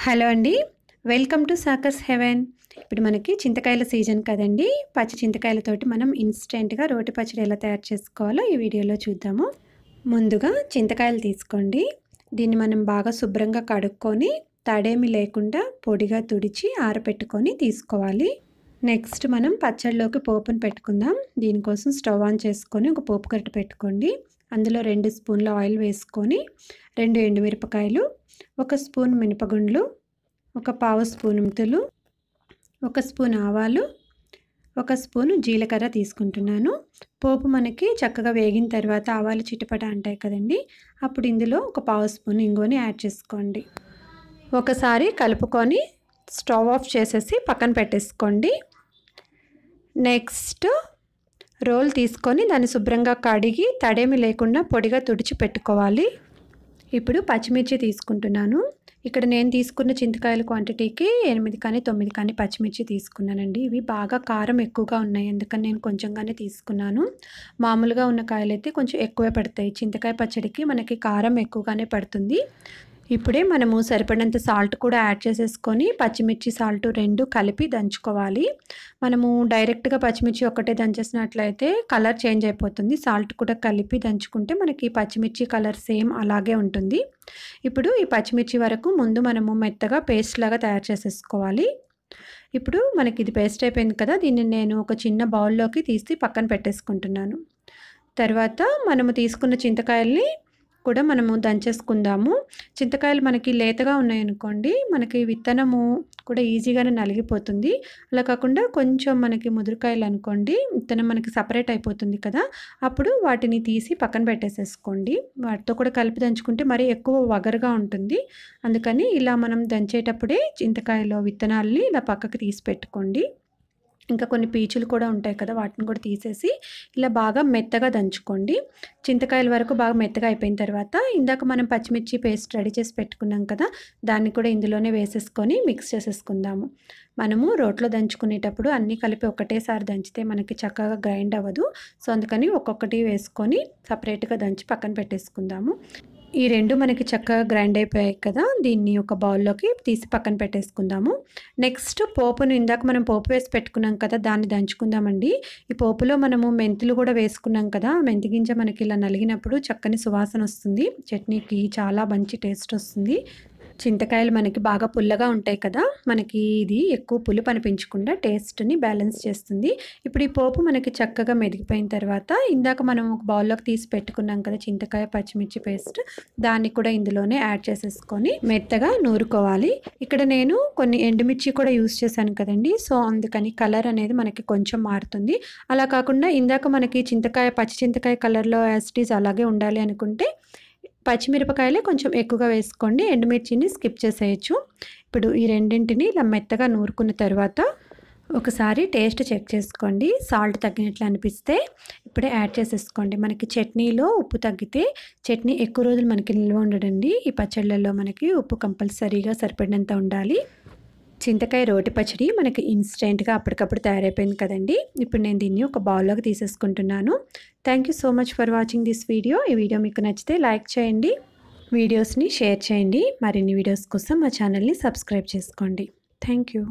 Hello అండి, welcome to సాకర్స్ haven. ఇప్పుడు మనకి చింతకాయల సీజన్ కదండి. పచ్చి చింతకాయలతోటి మనం ఇన్స్టెంట్గా రోటి పచ్చడి ఎలా తయారు చేసుకోవాలో ఈ వీడియోలో చూద్దాము. ముందుగా చింతకాయలు తీసుకోండి. దీన్ని మనం బాగా శుభ్రంగా కడుక్కొని తడేమి లేకుండా పొడిగా తుడిచి ఆరబెట్టుకొని తీసుకోవాలి. నెక్స్ట్ మనం పచ్చడిలోకి పోపును పెట్టుకుందాం. దీనికోసం స్టవ్ ఆన్ చేసుకొని ఒక పోపు కట్ట పెట్టుకోండి. అందులో 2 స్పూన్ల ఆయిల్ వేసుకొని 2 ఎండుమిరపకాయలు, 1 స్పూన్ మినపగుండ్లు, 1/2 స్పూన్ మెంతులు, 1 స్పూన్ ఆవాలు, 1 స్పూన్ జీలకర్ర తీసుకుంటున్నాను. పోపు మనకి చక్కగా వేగిన తర్వాత ఆవాలు చిటపట అంటాయి కదండి. అప్పుడు ఇందులో 1/2 స్పూన్ ఇంగువని యాడ్ చేసుకోండి. ఒకసారి కలుపుకొని స్టవ్ ఆఫ్ చేసేసి పక్కన పెట్టేసుకోండి. నెక్స్ట్ రోల్ తీసుకొని దాన్ని శుభ్రంగా కడిగి తడేమి లేకుండా పొడిగా తుడిచి పెట్టుకోవాలి. ఇప్పుడు పచ్చిమిర్చి తీసుకుంటున్నాను. ఇక్కడ నేను తీసుకున్న చింతకాయల క్వాంటిటీకి 8 కానీ 9 కానీ పచ్చిమిర్చి తీసుకున్నానండి. ఇవి బాగా కారం ఎక్కువగా ఉన్నాయి, అందుకని నేను కొంచెంగానే తీసుకున్నాను. మామూలుగా ఉన్న కాయలైతే కొంచెం ఎక్కువే పడతాయి. చింతకాయ పచ్చడికి మనకి కారం ఎక్కువగానే పడుతుంది. ఇప్పుడే మనము సరిపడినంత సాల్ట్ కూడా యాడ్ చేసేసుకొని పచ్చిమిర్చి సాల్ట్ 2 కలిపి దంచుకోవాలి. మనము డైరెక్ట్గా పచ్చిమిర్చి ఒక్కటే దంచేసినట్లయితే కలర్ చేంజ్ అయిపోతుంది. సాల్ట్ కూడా కలిపి దంచుకుంటే మనకి పచ్చిమిర్చి కలర్ సేమ్ అలాగే ఉంటుంది. ఇప్పుడు ఈ పచ్చిమిర్చి వరకు ముందు మనము మెత్తగా పేస్ట్ లాగా తయారు చేసేసుకోవాలి. ఇప్పుడు మనకి ఇది పేస్ట్ అయిపోయింది కదా, దీన్ని నేను ఒక చిన్న బౌల్లోకి తీసి పక్కన పెట్టేసుకుంటున్నాను. తర్వాత మనము తీసుకున్న చింతకాయల్ని కూడా మనము దంచేసుకుందాము. చింతకాయలు మనకి లేతగా ఉన్నాయనుకోండి, మనకి విత్తనము కూడా ఈజీగానే నలిగిపోతుంది. అలా కాకుండా కొంచెం మనకి ముదురుకాయలు అనుకోండి, విత్తనం మనకి సపరేట్ అయిపోతుంది కదా, అప్పుడు వాటిని తీసి పక్కన పెట్టేసేసుకోండి. వాటితో కూడా కలిపి దంచుకుంటే మరీ ఎక్కువ వగరుగా ఉంటుంది. అందుకని ఇలా మనం దంచేటప్పుడే చింతకాయలో విత్తనాలని ఇలా పక్కకి తీసి పెట్టుకోండి. ఇంకా కొన్ని పీచులు కూడా ఉంటాయి కదా, వాటిని కూడా తీసేసి ఇలా బాగా మెత్తగా దంచుకోండి. చింతకాయల వరకు బాగా మెత్తగా అయిపోయిన తర్వాత ఇందాక మనం పచ్చిమిర్చి పేస్ట్ రెడీ చేసి పెట్టుకున్నాం కదా, దాన్ని కూడా ఇందులోనే వేసేసుకొని మిక్స్ చేసేసుకుందాము. మనము రోట్లో దంచుకునేటప్పుడు అన్నీ కలిపి ఒకటేసారి దంచితే మనకి చక్కగా గ్రైండ్ అవ్వదు. సో అందుకని ఒక్కొక్కటి వేసుకొని సపరేట్గా దంచి పక్కన పెట్టేసుకుందాము. ఈ 2 మనకి చక్కగా గ్రైండ్ అయిపోయాయి కదా, దీన్ని ఒక బౌల్లోకి తీసి పక్కన పెట్టేసుకుందాము. నెక్స్ట్ పోపును ఇందాక మనం పోపు వేసి పెట్టుకున్నాం కదా, దాన్ని దంచుకుందామండి. ఈ పోపులో మనము మెంతులు కూడా వేసుకున్నాం కదా, మెంతి గింజ మనకి ఇలా నలిగినప్పుడు చక్కని సువాసన వస్తుంది. చట్నీకి చాలా మంచి టేస్ట్ వస్తుంది. చింతకాయలు మనకి బాగా పుల్లగా ఉంటాయి కదా, మనకి ఇది ఎక్కువ పులుపు అనిపించకుండా టేస్ట్ని బ్యాలెన్స్ చేస్తుంది. ఇప్పుడు ఈ పోపు మనకి చక్కగా మెదిగిపోయిన తర్వాత ఇందాక మనం ఒక బౌల్లోకి తీసి పెట్టుకున్నాం కదా చింతకాయ పచ్చిమిర్చి పేస్ట్, దాన్ని కూడా ఇందులోనే యాడ్ చేసేసుకొని మెత్తగా నూరుకోవాలి. ఇక్కడ నేను కొన్ని ఎండుమిర్చి కూడా యూస్ చేశాను కదండి, సో అందుకని కలర్ అనేది మనకి కొంచెం మారుతుంది. అలా కాకుండా ఇందాక మనకి పచ్చి చింతకాయ కలర్లో యాసిటీస్ అలాగే ఉండాలి అనుకుంటే పచ్చిమిరపకాయలే కొంచెం ఎక్కువగా వేసుకోండి, ఎండుమిర్చిని స్కిప్ చేసేయచ్చు. ఇప్పుడు ఈ రెండింటిని ఇలా మెత్తగా నూరుకున్న తర్వాత ఒకసారి టేస్ట్ చెక్ చేసుకోండి. సాల్ట్ తగ్గినట్లు అనిపిస్తే ఇప్పుడే యాడ్ చేసేసుకోండి. మనకి చట్నీలో ఉప్పు తగ్గితే చట్నీ ఎక్కువ రోజులు మనకి నిల్వ ఉండదండి. ఈ పచ్చళ్ళల్లో మనకి ఉప్పు కంపల్సరీగా సరిపడినంత ఉండాలి. చింతకాయ రోటి పచ్చడి మనకి ఇన్స్టెంట్గా అప్పటికప్పుడు తయారైపోయింది కదండి. ఇప్పుడు నేను దీన్ని ఒక బౌల్లోకి తీసేసుకుంటున్నాను. Thank you so much for watching this video. ఈ వీడియో మీకు నచ్చితే లైక్ చేయండి, వీడియోస్ని షేర్ చేయండి. మరిన్ని వీడియోస్ కోసం మా ఛానల్ని సబ్స్క్రైబ్ చేసుకోండి. Thank you.